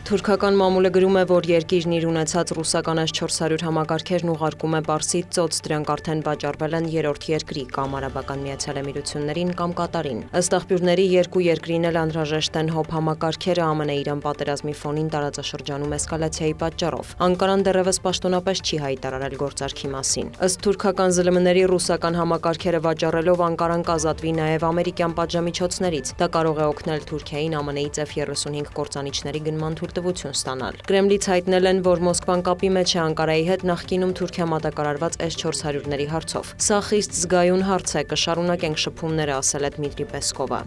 Թուրքական մամուլը գրում է, որ երկիրն իր ունեցած ռուսական S-400 համակարգերն ուղարկում է Պարսից ծոց, դրանք արդեն վաճառվել են երրորդ երկրի կամ Արաբական Միացյալ Էմիրություններին կամ Կատարին։ Ըստ աղբյուրների, երկու երկրին էլ անհրաժեշտ են հոբ համակարգերը ԱՄՆ-Իրան պատերազմի ֆոնին տարածաշրջանում էսկալացիայի պատճառով։ Անկարան դեռևս պաշտոնապես չի հայտարարել գործարքի մասին։ Ըստ թուրքական ԶԼՄ-ների ռուսական համակարգերը վաճառելով Անկարան կազատվի նաև ամերիկյան պատժամիջոցներից։ Դա կարող է օգնել Թուրքիային ԱՄՆ-ից F-35 կործանիչների գնման թույլտվություն ստանալ։ Կրեմլից հայտնել են, որ Մոսկվան կապի մեջ է Անկարայի հետ նախկինում Թուրքիա մատակարարված S-400-ների հարցով։ Սա խիստ զգայուն հարց է, կշարունակենք շփումները, ասել է Դմիտրի Պեսկովը։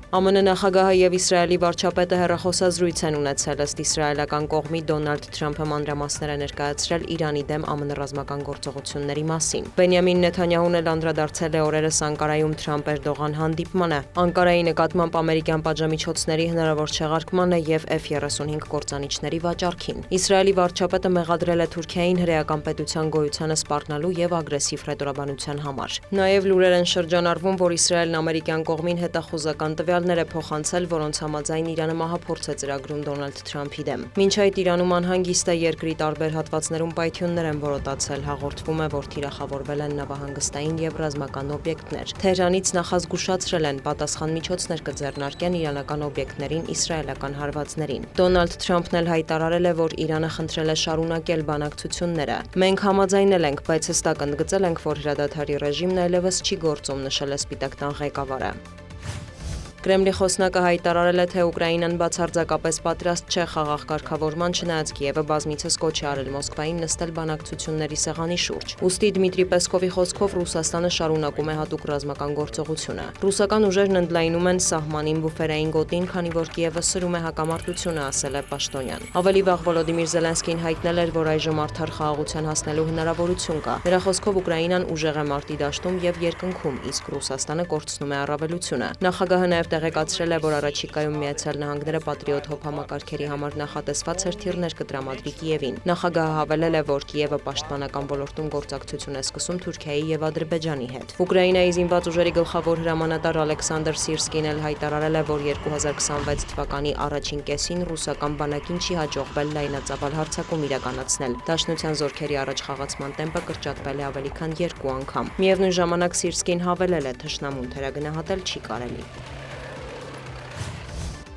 ԱՄՆ նախագահը եւ Իսրայելի վարչապետը հեռախոսազրույց են ունեցել, ըստ իսրայելական կողմի Դոնալդ Թրամփը մանրամասներ է ներկայացրել Իրանի դեմ ԱՄՆ ռազմական գործողությունների մասին։ Բենյամին Նեթանյահուն էլ անդրադարձել է օրերս Անկարայում Թրամփ-Էրդողան հանդիպմանը, Անկարայի նկատմամբ ամերիկյան պատժամիջոցների հնարավոր չեղարկմանը եւ F-35 կործանիչների վաճառքին։ Իսրայելի վարչապետը մեղադրել է Թուրքիային հրեական պետության գոյությանը սպառնալու եւ ագրեսիվ հռետորաբանության համար։ Նաեւ լուրեր են շրջանառվում, որ Իսրայելն ամերիկյան կողմին հետախուզական տվյալներ է փոխանցել, որոնց համաձայն Իրանը մահափորձ է ծրագրում Դոնալդ Թրամփի դեմ։ Մինչ այդ Իրանում անհանգիստ է, երկրի տարբեր հատվածներում պայթյուններ են որոտացել, հաղորդվում է, որ թիրախավորվել են նավահանգստային եւ ռազմական օբյեկտներ։ Թեհրանից նախազգուշացրել են, պատասխան միջոցներ կձեռնարկեն իրանական օբյեկտներին իսրայելական հարվածներին։ Դոնալդ Թրամփն էլ հայտարարել է, որ Իրանը խնդրել է շարունակել բանակցությունները։ Մենք համաձայնել ենք, բայց հստակ ընդգծել ենք, որ հրադադարի ռեժիմն այլևս չի գործում, նշել է Սպիտակ տան ղեկավարը։ Կրեմլի խոսնակը հայտարարել է, թե Ուկրաինան բացարձակապես պատրաստ չէ խաղաղ կարգավորման, չնայած Կիևը բազմիցս կոչ է արել Մոսկվային նստել բանակցությունների սեղանի շուրջ։ Ուստի Դմիտրի Պեսկովի խոսքով Ռուսաստանը շարունակում է հատուկ ռազմական գործողությունը։ Ռուսական ուժերն ընդլայնում են սահմանին բուֆերային գոտին, քանի որ Կիևը սրում է հակամարտությունը, ասել է Պաշտոնյան։ Ավելի վաղ Վոլոդիմիր Զելենսկին հայտնել էր, որ այժմ արդար խաղաղության հասնելու հնարավորություն կա։ Նրա խոսքով Ուկրաինան ուժեղ է մարտի դաշտում եւ երկնքում, իսկ Ռուսաստանը կորցնում է առավելությունը։ Նախագահը նաև տեղեկացրել է, որ առաջիկայում Միացյալ Նահանգները պատրիոտ հոբ համակարգերի համար նախատեսված հրթիռներ կտրամադրի Կիևին։ Նախագահը հավելել է, որ Կիևը պաշտպանական ոլորտում գործակցություն է սկսում Թուրքիայի եւ Ադրբեջանի հետ։ Ուկրաինայի զինված ուժերի գլխավոր հրամանատար Ալեքսանդր Սիրսկին էլ հայտարարել է, որ 2026 թվականի առաջին կեսին ռուսական բանակին չի հաջողվել լայնածավալ հարձակում իրականացնել։ Դաշնության զորքերի առաջ խաղացման տեմպը կրճատվել է ավելի քան 2 անգամ։ Միևնույն ժամանակ Սիրսկին հավելել է, թշնամուն թերագնահատել չի կարելի։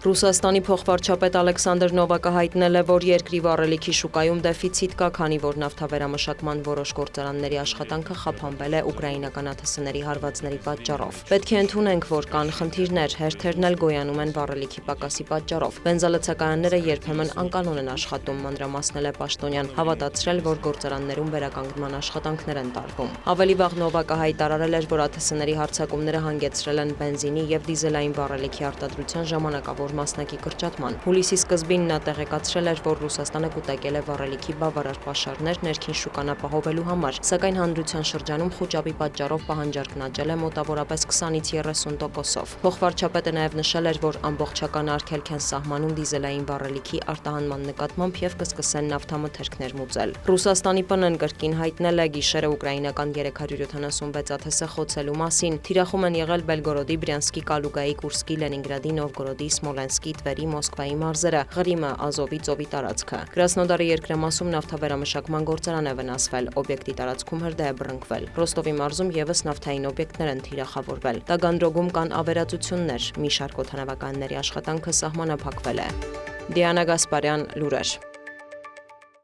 Ռուսաստանի փոխվարչապետ Ալեքսանդր Նովակը հայտնել է, որ երկրի վառելիքի շուկայում դեֆիցիտ կա, քանի որ նավթավերամշակման որոշ գործարանների աշխատանքը խափանվել է ուկրաինական ԱԹՍ-ների հարվածների պատճառով։ Պետք է ընդունենք, որ կան խնդիրներ, հերթերն էլ գոյանում են վառելիքի պակասի պատճառով։ Բենզալցակայանները երբեմն անկանոն են աշխատում, մանրամասնել է Պաշտոնյան, հավատացրել, որ գործարաններում վերականգնման աշխատանքներ են տարվում։ Ավելի վաղ Նովակը հայտարարել էր, որ ԱԹՍ-ների հարձակումները հանգեցրել են բենզինի եւ դիզելային վառելիքի արտադրության ժամանակավոր մասնակի կրճատման։ Հուլիսի սկզբին նա տեղեկացրել էր, որ Ռուսաստանը կուտակել է վառելիքի բավարար պաշարներ ներքին շուկան ապահովելու համար, սակայն հանրության շրջանում խոճապի պատճառով պահանջարկն աճել է մոտավորապես 20-ից 30%-ով։ Փոխվարչապետը նաև նշել էր, որ ամբողջական արգելք են սահմանում դիզելային վառելիքի արտահանման նկատմամբ եւ կսկսեն նավթամթերքներ մուծել։ Ռուսաստանի ՊՆ-ն կրկին հայտնել է գիշերը ուկրաինական 376 ԱԹՍ խոցելու մասին։ Թիրախում են եղել Բելգորոդի, Բրյանսկի, Կալուգայի, Կուրսկի, Լենինգրադի, Նովգորոդի, Սմոլենսկի, Տվերի, Մոսկվայի մարզերը, Ղրիմը, Ազովի ծովի տարածքը։ Կրասնոդարի երկրամասում նավթավերամշակման գործարան է վնասվել, օբյեկտի տարածքում հրդեհ է բռնկվել։ Ռոստովի մարզում եւս նավթային օբյեկտներ են թիրախավորվել։ Տագանդրոգում կան ավերածություններ, մի շարք օդանավականների աշխատանքը սահմանափակվել է։ Դիանա Գասպարյան, լուրեր։